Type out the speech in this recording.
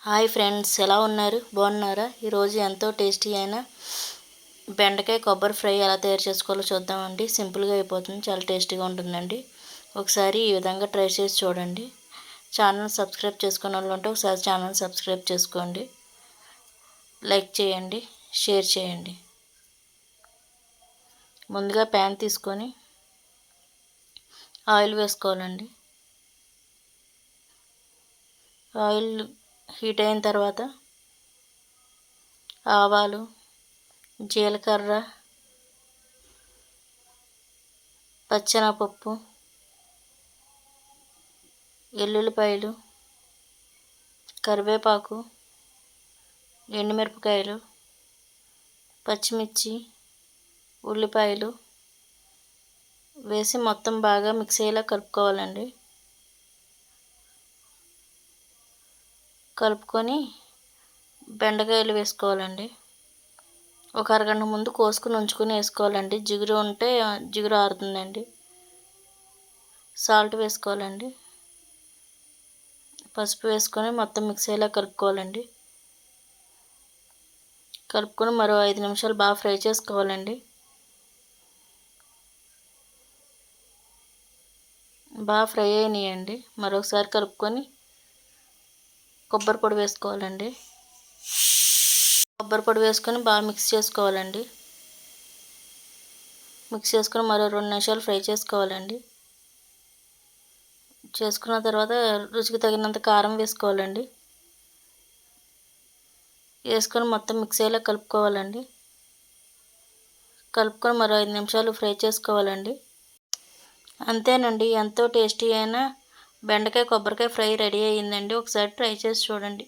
Hi friends, ఎలా ఉన్నారు? బాగున్నారా? ఈరోజు ఎంతో టేస్టీ అయిన బెండకాయ కొబ్బరి ఫ్రై ఎలా తయారు చేసుకోవాలో చూద్దామండి. సింపుల్గా అయిపోతుంది, చాలా టేస్టీగా ఉంటుందండి. ఒకసారి ఈ విధంగా ట్రై చేసి చూడండి. ఛానల్ సబ్స్క్రైబ్ చేసుకున్న వాళ్ళు ఉంటే ఒకసారి ఛానల్ సబ్స్క్రైబ్ చేసుకోండి, లైక్ చేయండి, షేర్ చేయండి. ముందుగా ప్యాన్ తీసుకొని ఆయిల్ వేసుకోవాలండి. ఆయిల్ హీట్ అయిన తర్వాత ఆవాలు, జీలకర్ర, పచ్చెనగపప్పు, ఎల్లుల్లిపాయలు, కరివేపాకు, ఎండుమిరపకాయలు, పచ్చిమిర్చి, ఉల్లిపాయలు వేసి మొత్తం బాగా మిక్స్ అయ్యేలా కలుపుకోవాలండి. కలుపుకొని బెండకాయలు వేసుకోవాలండి. ఒక అరగంట ముందు కోసుకుని ఉంచుకొని వేసుకోవాలండి. జిగురు ఉంటే జిగురు ఆరుతుందండి. సాల్ట్ వేసుకోవాలండి. పసుపు వేసుకొని మొత్తం మిక్స్ అయ్యేలా కలుపుకోవాలండి. కలుపుకొని మరో 5 నిమిషాలు బాగా ఫ్రై చేసుకోవాలండి. బాగా ఫ్రై అయినాయండి. మరొకసారి కలుపుకొని కొబ్బరి పొడి వేసుకోవాలండి. కొబ్బరి పొడి వేసుకొని బాగా మిక్స్ చేసుకోవాలండి. మిక్స్ చేసుకొని మరో 2 నిమిషాలు ఫ్రై చేసుకోవాలండి. చేసుకున్న తర్వాత రుచికి తగినంత కారం వేసుకోవాలండి. వేసుకొని మొత్తం మిక్స్ అయ్యేలా కలుపుకోవాలండి. కలుపుకొని మరో 5 నిమిషాలు ఫ్రై చేసుకోవాలండి. అంతేనండి, ఎంతో టేస్టీ అయిన బెండకాయ కొబ్బరికాయ ఫ్రై రెడీ అయ్యిందండి. ఒకసారి ట్రై చేసి చూడండి.